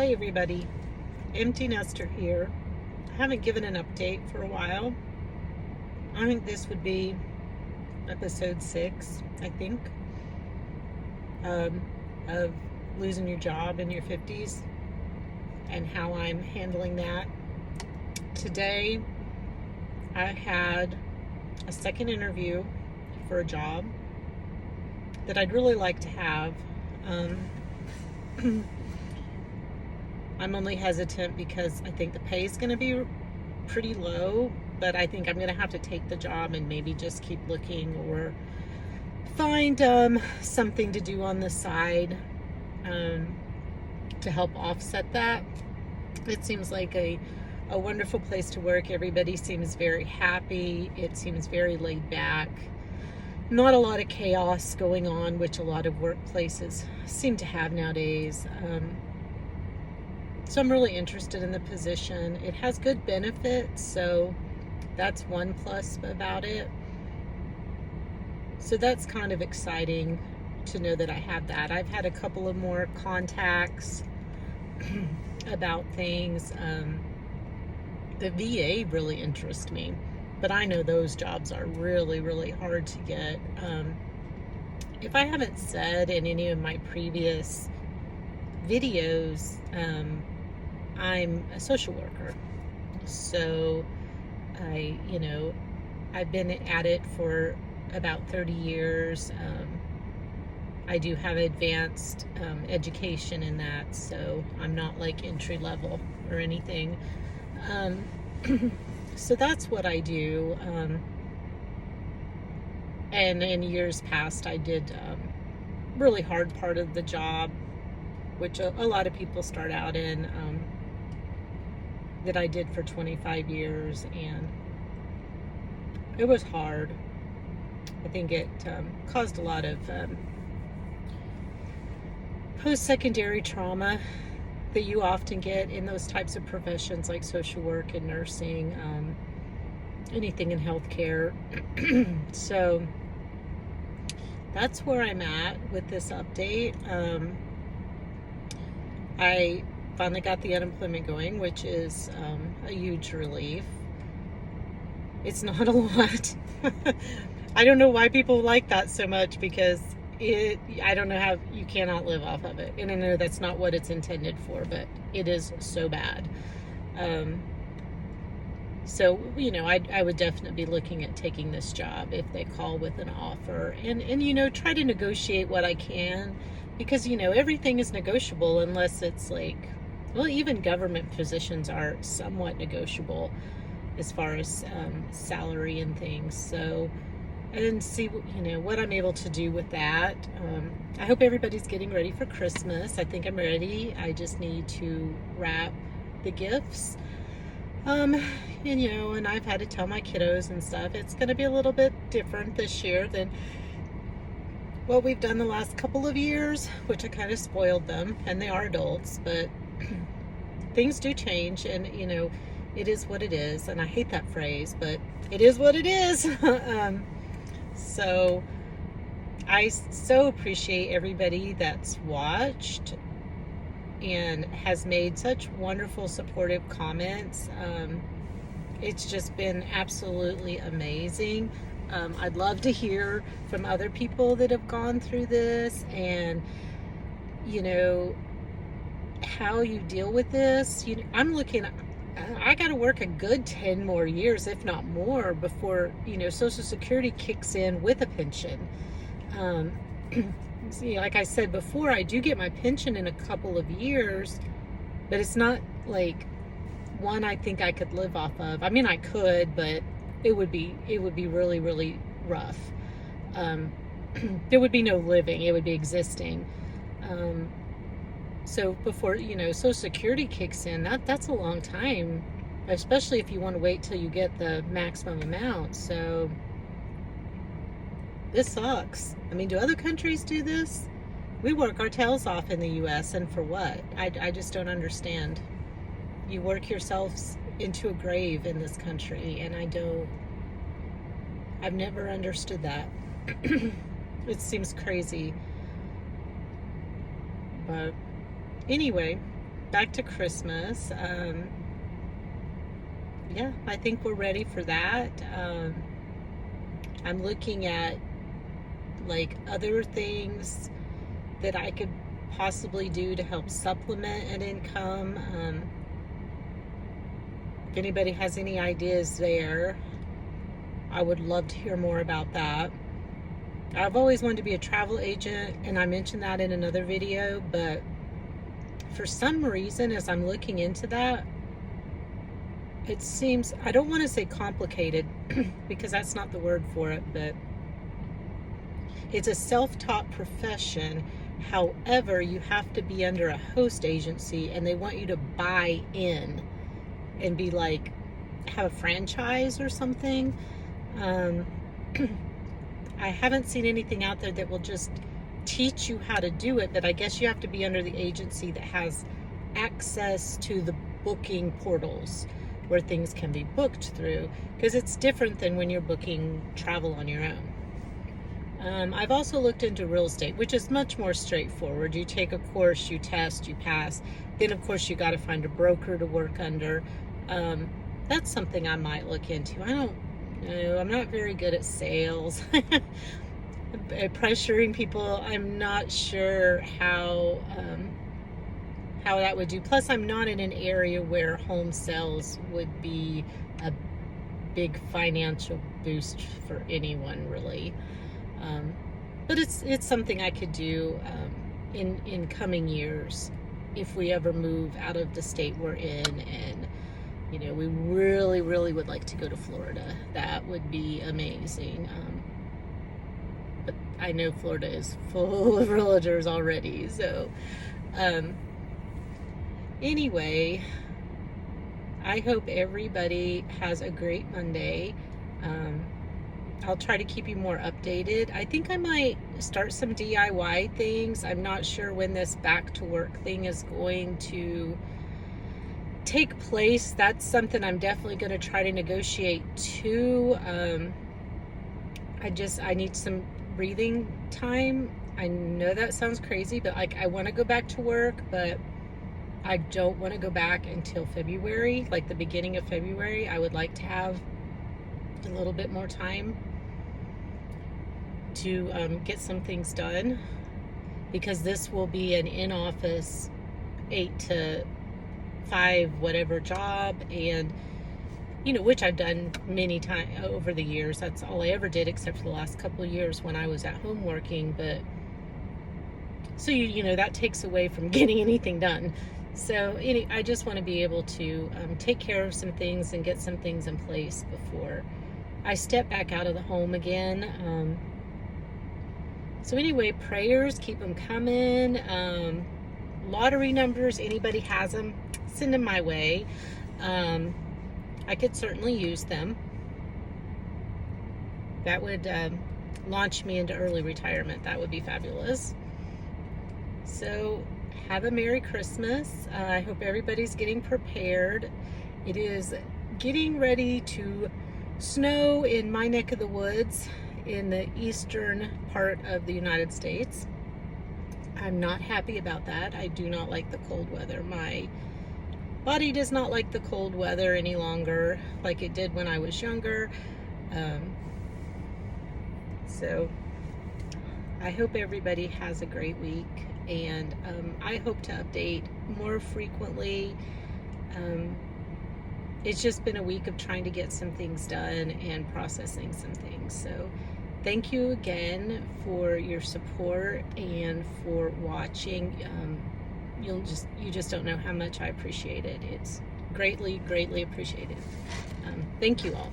Hi everybody, Empty Nester here. I haven't given an update for a while. I think this would be episode 6, I think, of losing your job in your 50s and how I'm handling that. Today, I had a second interview for a job that I'd really like to have. I'm only hesitant because I think the pay is going to be pretty low, but I think I'm going to have to take the job and maybe just keep looking or find something to do on the side to help offset that. It seems like a wonderful place to work. Everybody seems very happy. It seems very laid back. Not a lot of chaos going on, which a lot of workplaces seem to have nowadays. So I'm really interested in the position. It has good benefits, so that's one plus about it. So that's kind of exciting to know that I have that. I've had a couple of more contacts about things. The VA really interests me, but I know those jobs are really, really hard to get. If I haven't said in any of my previous videos, I'm a social worker. So I've been at it for about 30 years. I do have advanced education in that, so I'm not like entry level or anything. So that's what I do. And in years past, I did really hard part of the job, which a lot of people start out in, that I did for 25 years, and it was hard. I think it caused a lot of post-secondary trauma that you often get in those types of professions like social work and nursing, anything in healthcare. So that's where I'm at with this update. I finally got the unemployment going, which is a huge relief. It's not a lot. I don't know why people like that so much, because I don't know how you cannot live off of it. And I know that's not what it's intended for, but it is so bad. So, I would definitely be looking at taking this job if they call with an offer, and try to negotiate what I can, because, everything is negotiable unless it's like, well, even government positions are somewhat negotiable as far as salary and things. So, and see, what I'm able to do with that. I hope everybody's getting ready for Christmas. I think I'm ready. I just need to wrap the gifts. And I've had to tell my kiddos and stuff, it's going to be a little bit different this year than what we've done the last couple of years, which I kind of spoiled them, and they are adults, but things do change, and it is what it is. And I hate that phrase, but it is what it is. So I so appreciate everybody that's watched and has made such wonderful supportive comments. It's just been absolutely amazing. I'd love to hear from other people that have gone through this, and how you deal with this. I got to work a good 10 more years, if not more, before Social Security kicks in with a pension. Like I said before, I do get my pension in a couple of years, but it's not like one I think I could live off of. I mean, I could, but it would be really, really rough. There would be no living; it would be existing. So before Social Security kicks in, that's a long time, especially if you want to wait till you get the maximum amount. So this sucks. I mean, do other countries do this? We work our tails off in the U.S., and for what? I just don't understand. You work yourselves into a grave in this country, and I've never understood that. It seems crazy. But anyway, back to Christmas. Yeah, I think we're ready for that. I'm looking at like other things that I could possibly do to help supplement an income. If anybody has any ideas there, I would love to hear more about that. I've always wanted to be a travel agent, and I mentioned that in another video, but for some reason, as I'm looking into that, it seems, I don't want to say complicated because that's not the word for it, but it's a self-taught profession. However, you have to be under a host agency, and they want you to buy in and be like, have a franchise or something. I haven't seen anything out there that will just teach you how to do it, but I guess you have to be under the agency that has access to the booking portals where things can be booked through, because it's different than when you're booking travel on your own. I've also looked into real estate, which is much more straightforward. You take a course, you test, you pass. Then, of course, you got to find a broker to work under. That's something I might look into. I don't know. I'm not very good at sales. Pressuring people, I'm not sure how that would do. Plus, I'm not in an area where home sales would be a big financial boost for anyone, really. But it's something I could do in coming years if we ever move out of the state we're in, and we really, really would like to go to Florida. That would be amazing. But I know Florida is full of realtors already. So anyway, I hope everybody has a great Monday. I'll try to keep you more updated. I think I might start some DIY things. I'm not sure when this back to work thing is going to take place. That's something I'm definitely going to try to negotiate too. I need some breathing time. I know that sounds crazy, but like, I want to go back to work, but I don't want to go back until February, like the beginning of February. I would like to have a little bit more time to get some things done, because this will be an in-office 8 to 5 whatever job, and which I've done many times over the years. That's all I ever did, except for the last couple of years when I was at home working. But so that takes away from getting anything done. So I just want to be able to take care of some things and get some things in place before I step back out of the home again. So anyway, prayers, keep them coming. Lottery numbers, anybody has them, send them my way. I could certainly use them. That would launch me into early retirement. That would be fabulous. So have a Merry Christmas. I hope everybody's getting prepared. It is getting ready to snow in my neck of the woods in the eastern part of the United States. I'm not happy about that. I do not like the cold weather. My body does not like the cold weather any longer like it did when I was younger. So I hope everybody has a great week, and I hope to update more frequently. It's just been a week of trying to get some things done and processing some things. So thank you again for your support and for watching. You just don't know how much I appreciate it. It's greatly, greatly appreciated. Thank you all.